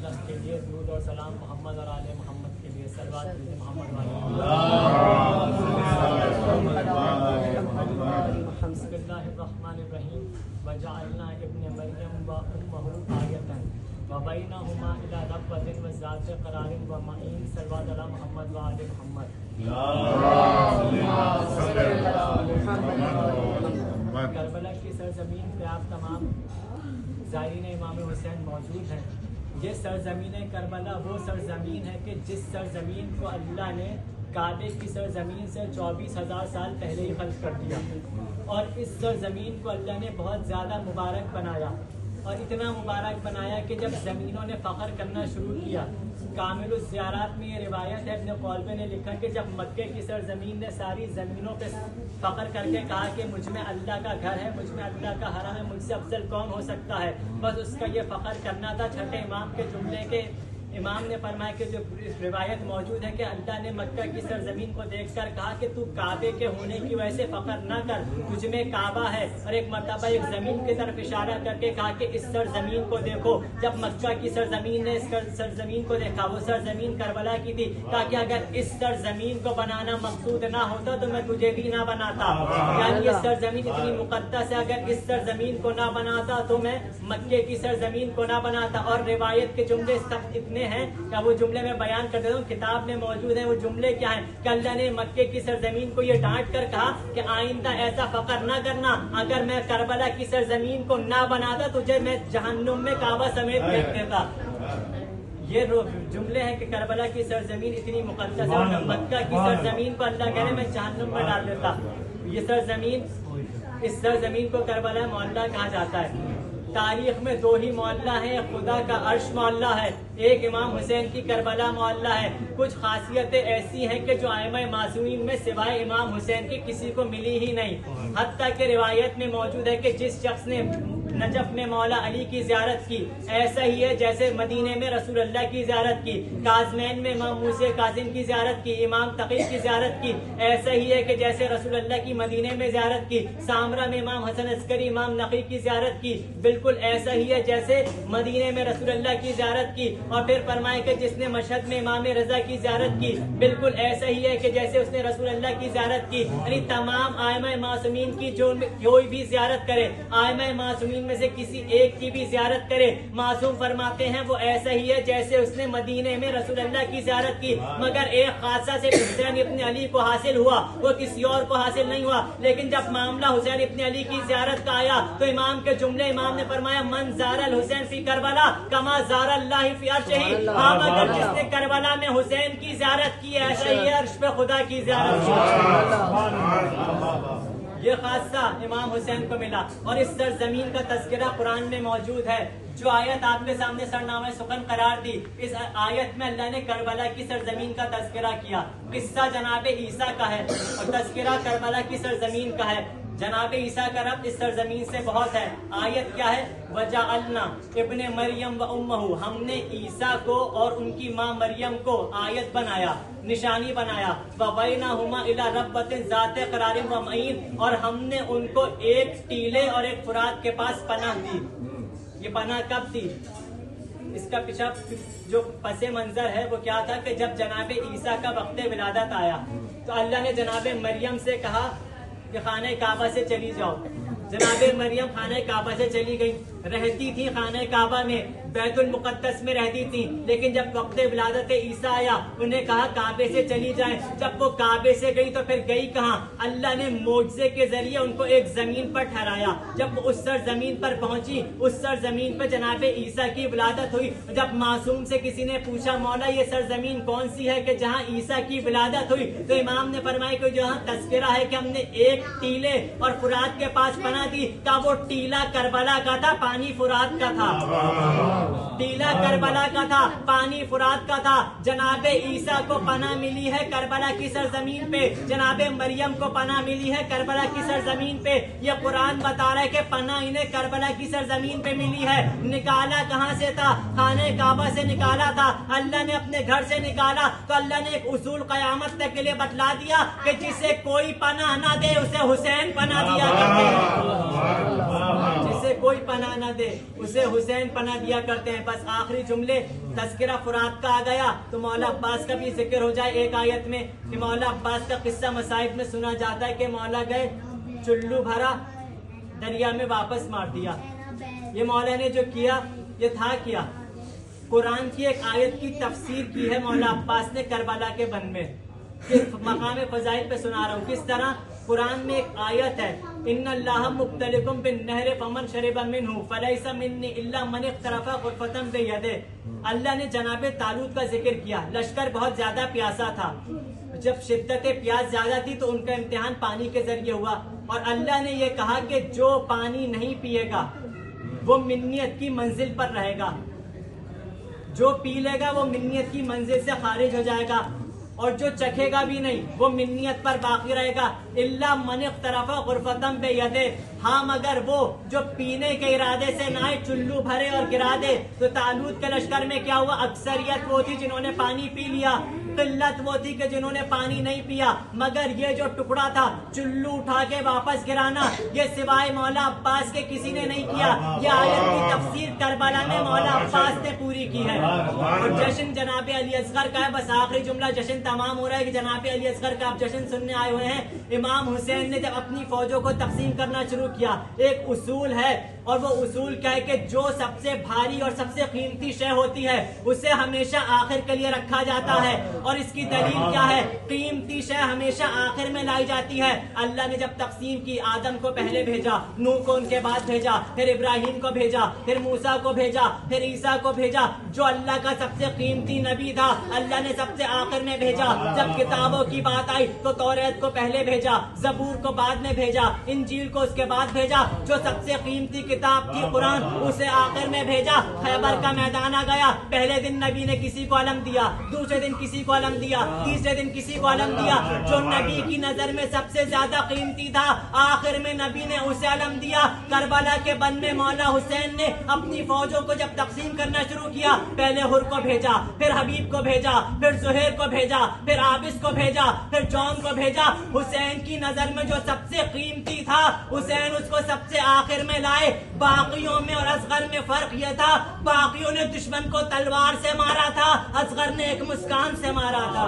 وسلم کے لیے درود اور سلام محمد اور آل محمد کے لیے صلوات محمد بسم اللہ الرحمن الرحیم وجعلنا ابن مریم وامہ آیۃ وبینہما الی ربوۃ وذات قرار ومعین صلوات علی محمد وآل محمد کربلا کی سرزمین پہ آپ تمام زائرین امام حسین موجود ہیں. یہ سرزمین کربلا وہ سرزمین ہے کہ جس سرزمین کو اللہ نے کعبے کی سرزمین سے 24,000 سال پہلے ہی خلق کر دیا، اور اس سرزمین کو اللہ نے بہت زیادہ مبارک بنایا، اور اتنا مبارک بنایا کہ جب زمینوں نے فخر کرنا شروع کیا. کامل الزیارات میں یہ روایت ہے، ابن قولبہ نے لکھا کہ جب مکے کی سرزمین نے ساری زمینوں پہ فخر کر کے کہا کہ مجھ میں اللہ کا گھر ہے، مجھ میں اللہ کا حرم ہے، مجھ سے افضل کون ہو سکتا ہے، بس اس کا یہ فخر کرنا تھا. چھٹے امام کے جملے کے امام نے فرمایا کہ جو روایت موجود ہے کہ اللہ نے مکہ کی سرزمین کو دیکھ کر کہا کہ تو کعبے کے ہونے کی وجہ سے فخر نہ کر، تجھ میں کعبہ ہے. اور ایک مرتبہ ایک زمین کی طرف اشارہ کر کے کہا کہ اس سرزمین کو دیکھو. جب مکہ کی سرزمین نے اس سرزمین کو دیکھا، وہ سرزمین کربلا کی تھی، کہا کہ اگر اس سرزمین کو بنانا مقصود نہ ہوتا تو میں تجھے بھی نہ بناتا. یعنی یہ سرزمین اتنی مقدس ہے، اگر اس سرزمین کو نہ بناتا تو میں مکے کی سرزمین کو نہ بناتا. اور روایت کے جملے سب اتنے ہیں کہ وہ جملے میں بیان کر دیتا ہوں، کتاب میں موجود ہیں. وہ جملے کیا ہیں کہ اللہ نے مکے کی سرزمین کو یہ ڈانٹ کر کہا کہ آئندہ ایسا فخر نہ کرنا، اگر میں کربلا کی سرزمین کو نہ بناتا تجھے میں جہنم میں کعبہ سمیت پھینک دیتا. یہ جملے ہیں کہ کربلا کی سرزمین اتنی مقدس ہے، مکہ کی سرزمین کو اللہ کہہ رہے میں جہنم میں ڈال دیتا. یہ سرزمین، اس سرزمین کو کربلا معلیٰ کہا جاتا ہے. تاریخ میں دو ہی معلیٰ ہیں، ایک خدا کا عرش معلیٰ ہے، ایک امام حسین کی کربلا معلیٰ ہے. کچھ خاصیتیں ایسی ہیں کہ جو ائمہ معصومین میں سوائے امام حسین کی کسی کو ملی ہی نہیں. حتیٰ کہ روایت میں موجود ہے کہ جس شخص نے نجف میں مولا علی کی زیارت کی ایسا ہی ہے جیسے مدینے میں رسول اللہ کی زیارت کی، کاظمین میں امام موسیٰ کاظم کی زیارت کی، امام تقی کی زیارت کی ایسا ہی ہے کہ جیسے رسول اللہ کی مدینے میں زیارت کی، سامرہ میں امام حسن عسکری امام نقی کی زیارت کی بالکل ایسا ہی ہے جیسے مدینے میں رسول اللہ کی زیارت کی. اور پھر فرمائے کہ جس نے مشہد میں امام رضا کی زیارت کی بالکل ایسا ہی ہے کہ جیسے اس نے رسول اللہ کی زیارت کی. یعنی تمام ائمہ معصومین کی جو کوئی بھی زیارت کرے، ائمہ معصومین میں سے کسی ایک کی بھی زیارت کرے، معصوم فرماتے ہیں وہ ایسا ہی ہے جیسے اس نے مدینے میں رسول اللہ کی زیارت کی. مگر ایک خاصہ سے حسین ابن علی کو حاصل ہوا، وہ کسی اور کو حاصل نہیں ہوا. لیکن جب معاملہ حسین ابن علی کی زیارت کا آیا تو امام کے جملے، امام نے فرمایا من زار الحسین فی کربلا کما زار اللہ فی عرشہ. ہاں مگر جس نے کربلا میں حسین کی زیارت کی ایسا ہی عرش پہ خدا کی زیارت کی. یہ خاصہ امام حسین کو ملا. اور اس سرزمین کا تذکرہ قرآن میں موجود ہے. جو آیت آپ کے سامنے سرنامہ سخن قرار دی، اس آیت میں اللہ نے کربلا کی سرزمین کا تذکرہ کیا. قصہ جناب عیسیٰ کا ہے اور تذکرہ کربلا کی سرزمین کا ہے. جناب عیسیٰ کا ربط اس سرزمین سے بہت ہے. آیت کیا ہے؟ وجعلنا ابن مریم وامہ، ہم نے عیسیٰ کو اور ان کی ماں مریم کو آیت بنایا، نشانی بنایا. وبینہما الی ربوۃ ذات قرار ومعین، اور ہم نے ان کو ایک ٹیلے اور ایک فرات کے پاس پناہ دی. یہ پناہ کب تھی؟ اس کا پیچھا جو پس منظر ہے وہ کیا تھا کہ جب جناب عیسیٰ کا وقت ولادت آیا تو اللہ نے جناب مریم سے کہا کہ خانہ کعبہ سے چلی جاؤ. جناب مریم خانہ کعبہ سے چلی گئی، رہتی تھی خانہ کعبہ میں، بیت المقدس میں رہتی تھی. لیکن جب وقت ولادت عیسیٰ آیا انہیں کہا کعبے سے چلی جائیں. جب وہ کعبے سے گئی تو پھر گئی کہاں؟ اللہ نے معجزے کے ذریعے ان کو ایک زمین پر ٹھہرایا. جب وہ اس سرزمین پر پہنچی، اس سرزمین پر جناب عیسیٰ کی ولادت ہوئی. جب معصوم سے کسی نے پوچھا مولا یہ سرزمین کون سی ہے کہ جہاں عیسیٰ کی ولادت ہوئی، تو امام نے فرمایا کہ جہاں تذکرہ ہے کہ ہم نے ایک ٹیلے اور فرات کے پاس پناہ دی. کا وہ ٹیلا کربلا کا تھا، پانی فرات کا تھا. ٹیلا کربلا کا تھا، پانی فرات کا تھا. جناب عیسیٰ کو پناہ ملی ہے کربلا کی سرزمین پہ، جناب مریم کو پناہ ملی ہے کربلا کی سرزمین پہ. یہ قرآن بتا رہا ہے کہ پناہ انہیں کربلا کی سرزمین پہ ملی ہے. نکالا کہاں سے تھا؟ خانہ کعبہ سے نکالا تھا. اللہ نے اپنے گھر سے نکالا تو اللہ نے ایک اصول قیامت تک کے لیے بتلا دیا کہ جسے کوئی پناہ نہ دے اسے حسین پناہ دیا کرتے ہیں. جسے کوئی پناہ نہ دے، اسے حسین پناہ دیا کرتے ہیں۔ بس آخری جملے تذکرہ فرات کا آ گیا تو مولا عباس کا بھی ذکر ہو جائے ایک آیت میں کہ مولا عباس کا قصہ مصائب میں سنا جاتا ہے کہ مولا گئے چلو بھرا دریا میں واپس مار دیا۔ یہ مولا نے جو کیا یہ تھا کیا، قرآن کی ایک آیت کی تفسیر کی ہے مولا عباس نے کربلا کے بن میں۔ مقام فضائل پہ سنا رہا ہوں کس طرح قرآن میں ایک آیت ہے، ان اللہ مبتلیکم بالنہر فمن شرب منہ فلیس منی الا من اقترف غرفۃ بیدہ۔ اللہ نے جناب طالوت کا ذکر کیا، لشکر بہت زیادہ پیاسا تھا، جب شدت پیاس زیادہ تھی تو ان کا امتحان پانی کے ذریعے ہوا، اور اللہ نے یہ کہا کہ جو پانی نہیں پیے گا وہ منیت کی منزل پر رہے گا، جو پی لے گا وہ منیت کی منزل سے خارج ہو جائے گا، اور جو چکھے گا بھی نہیں وہ منیت پر باقی رہے گا۔ الا من اقترف غرفۃ بیدہ، ہاں مگر وہ جو پینے کے ارادے سے نہ چلو بھرے اور گرا دے۔ تو طالوت کے لشکر میں کیا ہوا، اکثریت وہ تھی جنہوں نے پانی پی لیا، قلت وہ تھی کہ جنہوں نے پانی نہیں پیا، مگر یہ جو ٹکڑا تھا چلو اٹھا کے واپس گرانا، یہ سوائے مولا عباس کے کسی نے نہیں کیا۔ یہ آیت کی تفسیر کربلا میں مولا عباس نے پوری کی ہے۔ اور جشن جناب علی اصغر کا ہے، بس آخری جملہ جشن تمام ہو رہا ہے کہ جناب علی اصغر کا آپ جشن سننے آئے ہوئے ہیں۔ امام حسین نے جب اپنی فوجوں کو تقسیم کرنا شروع کیا، ایک اصول ہے، اور وہ اصول کیا ہے کہ جو سب سے بھاری اور سب سے قیمتی شے ہوتی ہے اسے ہمیشہ آخر کے لیے رکھا جاتا ہے، اور اس کی دلیل کیا ہے، قیمتی شے ہمیشہ آخر میں لائی جاتی ہے۔ اللہ نے جب تقسیم کی، آدم کو پہلے بھیجا، نوح کو ان کے بعد بھیجا، پھر ابراہیم کو بھیجا، پھر موسیٰ کو بھیجا، پھر عیسیٰ کو بھیجا۔ جو اللہ کا سب سے قیمتی نبی تھا اللہ نے سب سے آخر میں بھیجا۔ جب کتابوں کی بات آئی تو توریت کو پہلے بھیجا، زبور کو بعد میں بھیجا، انجیل کو اس کے بعد بھیجا، جو سب سے قیمتی کتاب تھی قرآن اسے آخر میں بھیجا۔ خیبر کا میدان آ گیا، پہلے دن نبی نے کسی کو علم دیا، دوسرے دن کسی کو علم دیا، تیسرے دن کسی کو علم دیا۔ جو نبی کی نظر میں سب سے زیادہ قیمتی تھا آخر میں نبی نے اسے علم دیا۔ کربلا کے بن میں مولا حسین نے اپنی فوجوں کو جب تقسیم کرنا شروع کیا، پہلے حر کو بھیجا، پھر حبیب کو بھیجا، پھر زہیر کو بھیجا، پھر عابس کو بھیجا، پھر جون کو بھیجا۔ حسین کی نظر میں جو سب سے قیمتی تھا حسین اس کو سب سے آخر میں لائے۔ باقیوں میں اور اصغر میں فرق یہ تھا، باقیوں نے دشمن کو تلوار سے مارا تھا، اصغر نے ایک مسکان سے مارا تھا۔